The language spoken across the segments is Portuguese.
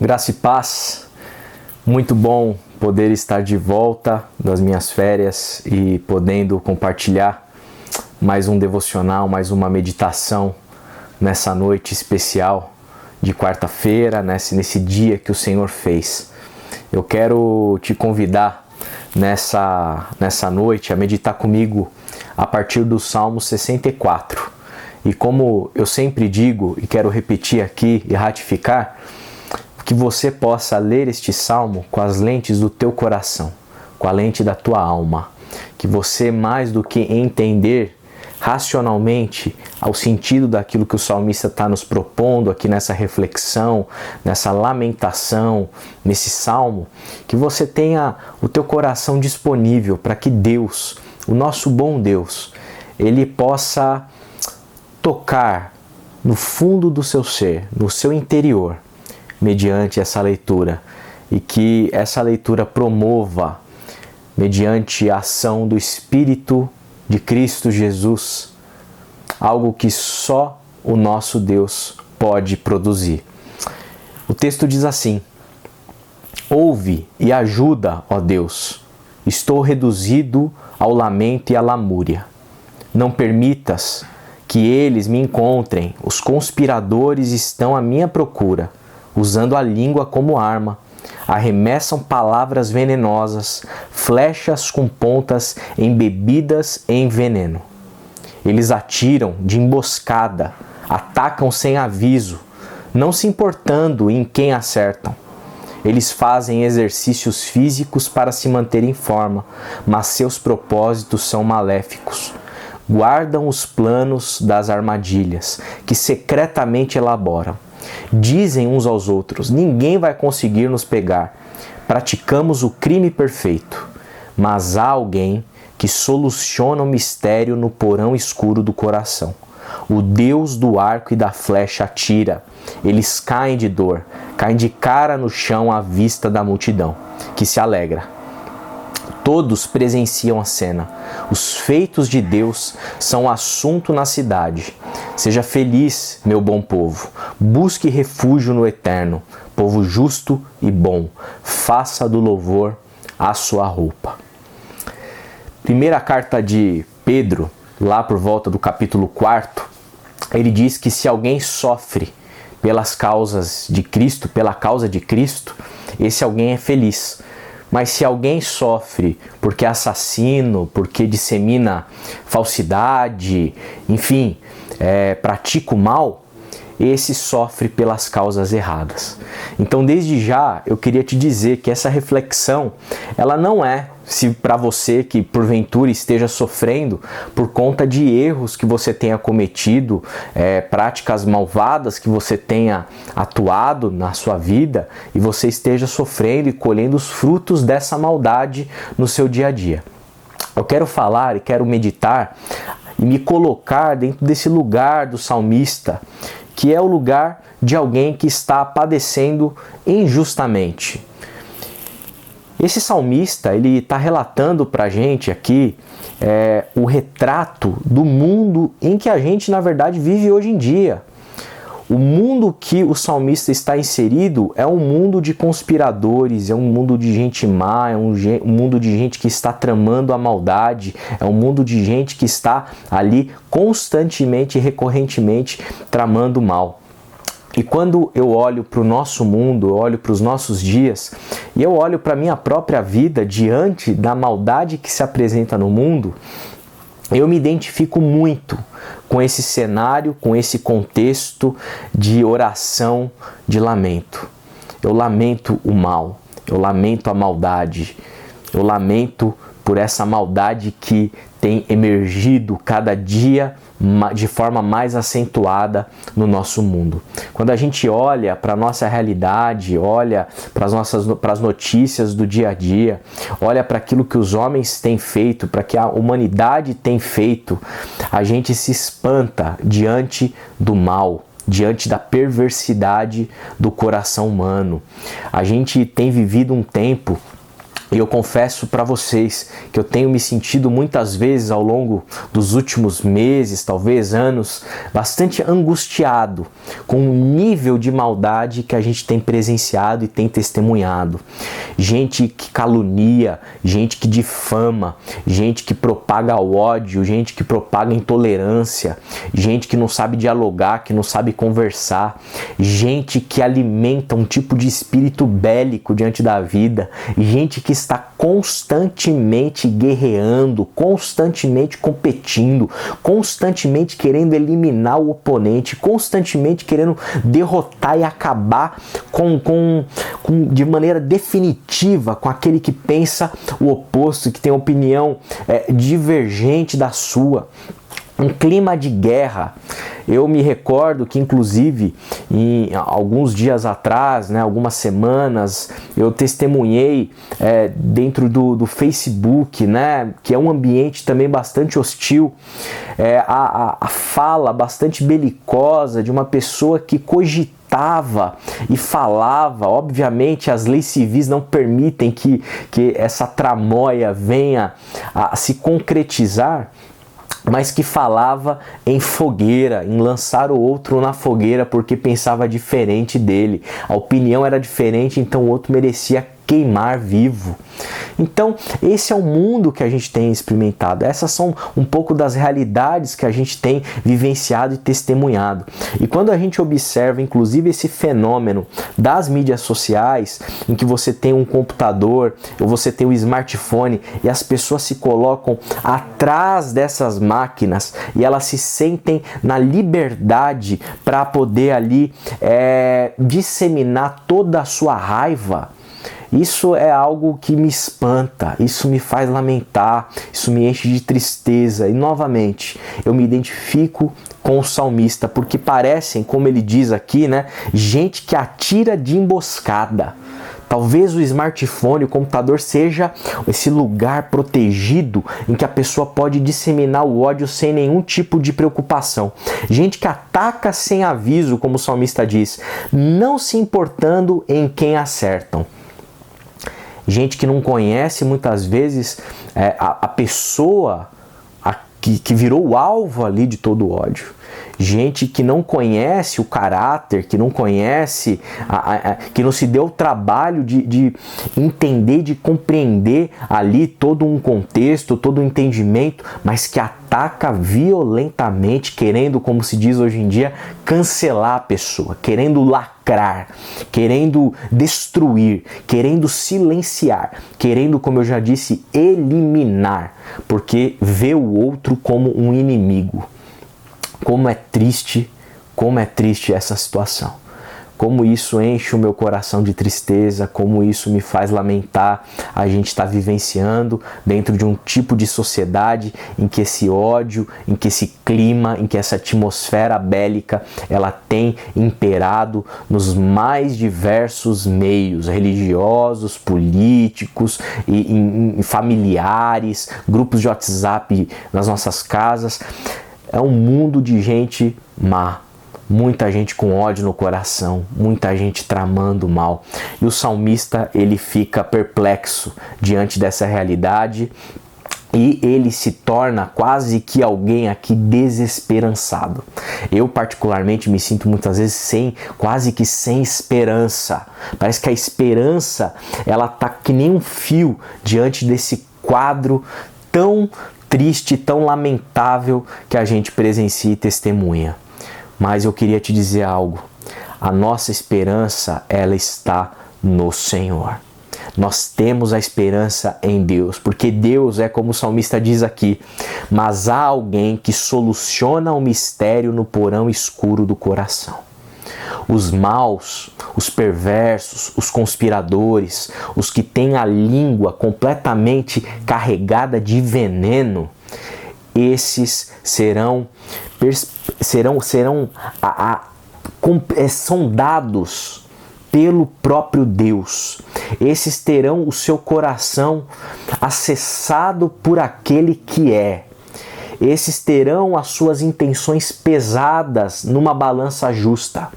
Graça e paz, muito bom poder estar de volta das minhas férias e podendo compartilhar mais um devocional, mais uma meditação nessa noite especial de quarta-feira, nesse dia que o Senhor fez. Eu quero te convidar nessa noite a meditar comigo a partir do Salmo 64. E como eu sempre digo e quero repetir aqui e ratificar, que você possa ler este salmo com as lentes do teu coração, com a lente da tua alma. Que você, mais do que entender racionalmente ao sentido daquilo que o salmista está nos propondo aqui nessa reflexão, nessa lamentação, nesse salmo, que você tenha o teu coração disponível para que Deus, o nosso bom Deus, Ele possa tocar no fundo do seu ser, no seu interior, mediante essa leitura, e que essa leitura promova, mediante a ação do Espírito de Cristo Jesus, algo que só o nosso Deus pode produzir. O texto diz assim: ouve e ajuda, ó Deus, estou reduzido ao lamento e à lamúria. Não permitas que eles me encontrem, os conspiradores estão à minha procura, usando a língua como arma, arremessam palavras venenosas, flechas com pontas embebidas em veneno. Eles atiram de emboscada, atacam sem aviso, não se importando em quem acertam. Eles fazem exercícios físicos para se manter em forma, mas seus propósitos são maléficos. Guardam os planos das armadilhas, que secretamente elaboram. Dizem uns aos outros: ninguém vai conseguir nos pegar. Praticamos o crime perfeito. Mas há alguém que soluciona o mistério no porão escuro do coração. O Deus do arco e da flecha atira. Eles caem de dor, caem de cara no chão à vista da multidão, que se alegra. Todos presenciam a cena. Os feitos de Deus são assunto na cidade. Seja feliz, meu bom povo. Busque refúgio no Eterno, povo justo e bom. Faça do louvor a sua roupa. Primeira carta de Pedro, lá por volta do capítulo 4, ele diz que se alguém sofre pelas causas de Cristo, pela causa de Cristo, esse alguém é feliz. Mas se alguém sofre porque é assassino, porque dissemina falsidade, enfim, pratica o mal, esse sofre pelas causas erradas. Então, desde já, eu queria te dizer que essa reflexão, ela não é se para você que porventura esteja sofrendo por conta de erros que você tenha cometido, práticas malvadas que você tenha atuado na sua vida e você esteja sofrendo e colhendo os frutos dessa maldade no seu dia a dia. Eu quero falar e quero meditar e me colocar dentro desse lugar do salmista, que é o lugar de alguém que está padecendo injustamente. Esse salmista, ele está relatando para a gente aqui o retrato do mundo em que a gente, na verdade, vive hoje em dia. O mundo que o salmista está inserido é um mundo de conspiradores, é um mundo de gente má, é um mundo de gente que está tramando a maldade, é um mundo de gente que está ali constantemente e recorrentemente tramando o mal. E quando eu olho para o nosso mundo, eu olho para os nossos dias, e eu olho para a minha própria vida diante da maldade que se apresenta no mundo, eu me identifico muito com esse cenário, com esse contexto de oração, de lamento. Eu lamento o mal, eu lamento a maldade, eu lamento por essa maldade que tem emergido cada dia de forma mais acentuada no nosso mundo. Quando a gente olha para a nossa realidade, olha para as notícias do dia a dia, olha para aquilo que os homens têm feito, para que a humanidade tem feito, a gente se espanta diante do mal, diante da perversidade do coração humano. A gente tem vivido um tempo E eu confesso para vocês que eu tenho me sentido muitas vezes ao longo dos últimos meses, talvez anos, bastante angustiado com o nível de maldade que a gente tem presenciado e tem testemunhado. Gente que calunia, gente que difama, gente que propaga ódio, gente que propaga intolerância, gente que não sabe dialogar, que não sabe conversar, gente que alimenta um tipo de espírito bélico diante da vida, gente que está constantemente guerreando, constantemente competindo, constantemente querendo eliminar o oponente, constantemente querendo derrotar e acabar de maneira definitiva com aquele que pensa o oposto, que tem opinião divergente da sua. Um clima de guerra. Eu me recordo que, inclusive, alguns dias atrás, algumas semanas, eu testemunhei dentro do Facebook, que é um ambiente também bastante hostil, a fala bastante belicosa de uma pessoa que cogitava e falava. Obviamente as leis civis não permitem que essa tramóia venha a se concretizar, mas que falava em fogueira, em lançar o outro na fogueira porque pensava diferente dele. A opinião era diferente, então o outro merecia queimar vivo. Então, esse é o mundo que a gente tem experimentado. Essas são um pouco das realidades que a gente tem vivenciado e testemunhado. E quando a gente observa, inclusive, esse fenômeno das mídias sociais, em que você tem um computador ou você tem um smartphone e as pessoas se colocam atrás dessas máquinas e elas se sentem na liberdade para poder ali disseminar toda a sua raiva, isso é algo que me espanta, isso me faz lamentar, isso me enche de tristeza. E novamente, eu me identifico com o salmista, porque parecem, como ele diz aqui, gente que atira de emboscada. Talvez o smartphone, o computador seja esse lugar protegido em que a pessoa pode disseminar o ódio sem nenhum tipo de preocupação. Gente que ataca sem aviso, como o salmista diz, não se importando em quem acertam. Gente que não conhece muitas vezes a pessoa que virou o alvo ali de todo o ódio. Gente que não conhece o caráter, que não conhece, que não se deu o trabalho de entender, de compreender ali todo um contexto, todo um entendimento, mas que ataca violentamente, querendo, como se diz hoje em dia, cancelar a pessoa, querendo lacrar, querendo destruir, querendo silenciar, querendo, como eu já disse, eliminar, porque vê o outro como um inimigo. Como é triste essa situação. Como isso enche o meu coração de tristeza, como isso me faz lamentar. A gente está vivenciando dentro de um tipo de sociedade em que esse ódio, em que esse clima, em que essa atmosfera bélica, ela tem imperado nos mais diversos meios, religiosos, políticos, e familiares, grupos de WhatsApp nas nossas casas. É um mundo de gente má, muita gente com ódio no coração, muita gente tramando mal. E o salmista, ele fica perplexo diante dessa realidade e ele se torna quase que alguém aqui desesperançado. Eu particularmente me sinto muitas vezes quase que sem esperança. Parece que a esperança, ela tá que nem um fio diante desse quadro tão triste, tão lamentável que a gente presencia e testemunha. Mas eu queria te dizer algo. A nossa esperança, ela está no Senhor. Nós temos a esperança em Deus, porque Deus é como o salmista diz aqui, mas há alguém que soluciona o mistério no porão escuro do coração. Os maus, os perversos, os conspiradores, os que têm a língua completamente carregada de veneno, esses serão sondados pelo próprio Deus. Esses terão o seu coração acessado por aquele que é. Esses terão as suas intenções pesadas numa balança justa.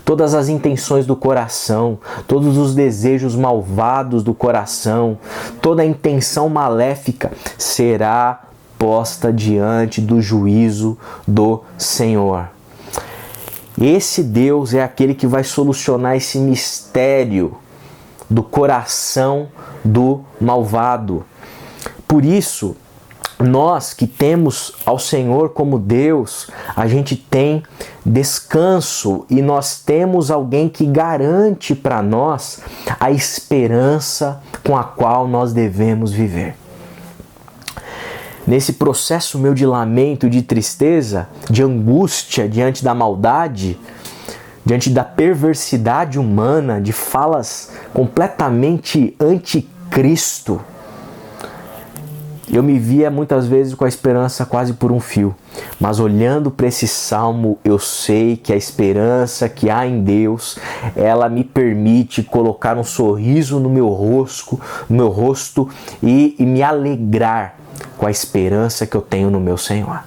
Todas as intenções do coração, todos os desejos malvados do coração, toda a intenção maléfica será posta diante do juízo do Senhor. Esse Deus é aquele que vai solucionar esse mistério do coração do malvado. Por isso, nós que temos ao Senhor como Deus, a gente tem descanso e nós temos alguém que garante para nós a esperança com a qual nós devemos viver. Nesse processo meu de lamento, de tristeza, de angústia diante da maldade, diante da perversidade humana, de falas completamente anticristo, eu me via muitas vezes com a esperança quase por um fio. Mas olhando para esse salmo, eu sei que a esperança que há em Deus, ela me permite colocar um sorriso no meu rosto e me alegrar com a esperança que eu tenho no meu Senhor.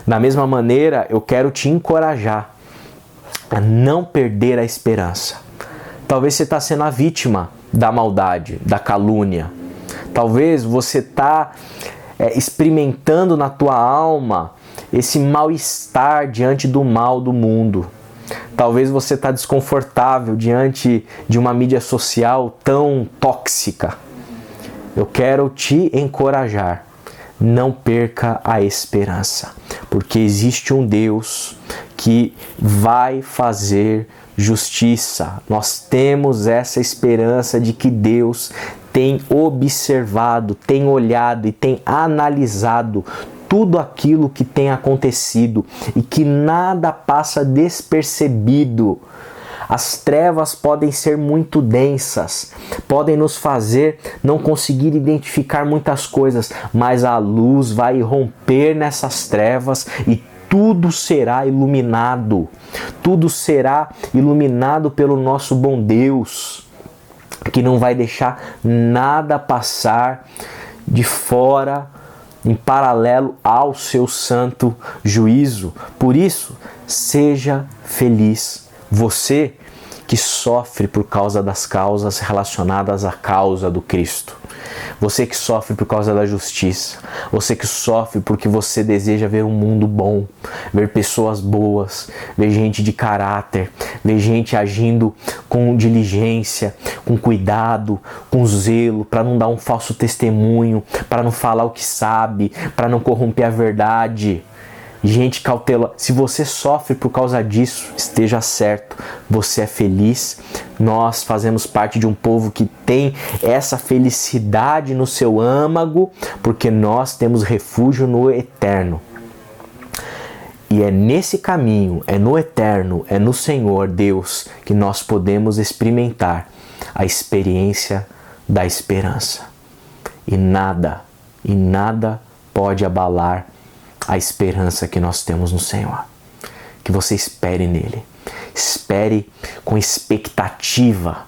Da mesma maneira, eu quero te encorajar a não perder a esperança. Talvez você está sendo a vítima da maldade, da calúnia. Talvez você está experimentando na tua alma esse mal-estar diante do mal do mundo. Talvez você está desconfortável diante de uma mídia social tão tóxica. Eu quero te encorajar. Não perca a esperança, porque existe um Deus que vai fazer justiça. Nós temos essa esperança de que Deus tem observado, tem olhado e tem analisado tudo aquilo que tem acontecido e que nada passa despercebido. As trevas podem ser muito densas, podem nos fazer não conseguir identificar muitas coisas, mas a luz vai romper nessas trevas e tudo será iluminado. Tudo será iluminado pelo nosso bom Deus, que não vai deixar nada passar de fora em paralelo ao seu santo juízo. Por isso, seja feliz. Você que sofre por causa das causas relacionadas à causa do Cristo. Você que sofre por causa da justiça. Você que sofre porque você deseja ver um mundo bom, ver pessoas boas, ver gente de caráter, ver gente agindo com diligência, com cuidado, com zelo, para não dar um falso testemunho, para não falar o que sabe, para não corromper a verdade. Gente cautelosa. Se você sofre por causa disso, esteja certo, você é feliz. Nós fazemos parte de um povo que tem essa felicidade no seu âmago, porque nós temos refúgio no eterno. E é nesse caminho, é no eterno, é no Senhor Deus que nós podemos experimentar a experiência da esperança. E nada pode abalar a esperança que nós temos no Senhor. Que você espere nele. Espere com expectativa,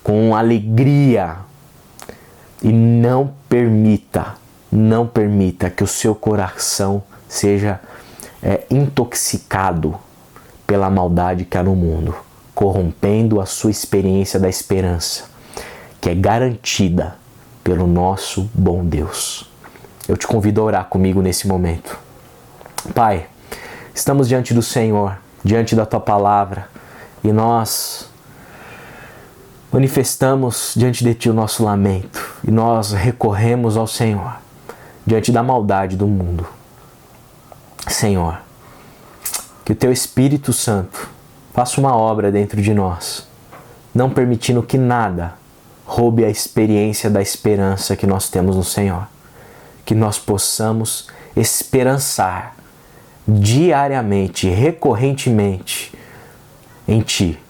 com alegria. E não permita que o seu coração seja intoxicado pela maldade que há no mundo, corrompendo a sua experiência da esperança, que é garantida pelo nosso bom Deus. Eu te convido a orar comigo nesse momento. Pai, estamos diante do Senhor, diante da Tua Palavra, e nós manifestamos diante de Ti o nosso lamento, e nós recorremos ao Senhor, diante da maldade do mundo. Senhor, que o Teu Espírito Santo faça uma obra dentro de nós, não permitindo que nada roube a experiência da esperança que nós temos no Senhor. Que nós possamos esperançar diariamente, recorrentemente em Ti,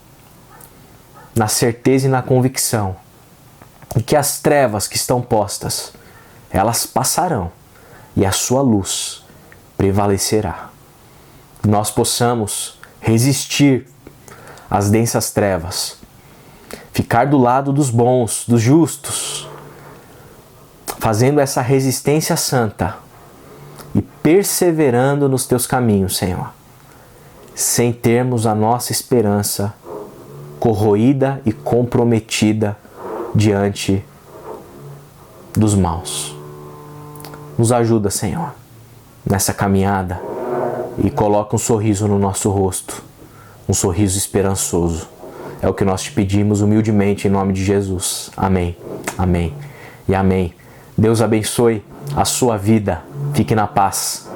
na certeza e na convicção de que as trevas que estão postas, elas passarão e a Sua luz prevalecerá. Que nós possamos resistir às densas trevas, ficar do lado dos bons, dos justos, fazendo essa resistência santa e perseverando nos Teus caminhos, Senhor. sem termos a nossa esperança corroída e comprometida diante dos maus. Nos ajuda, Senhor, nessa caminhada e coloca um sorriso no nosso rosto, um sorriso esperançoso. É o que nós te pedimos humildemente em nome de Jesus. Amém, amém e amém. Deus abençoe a sua vida. Fique na paz.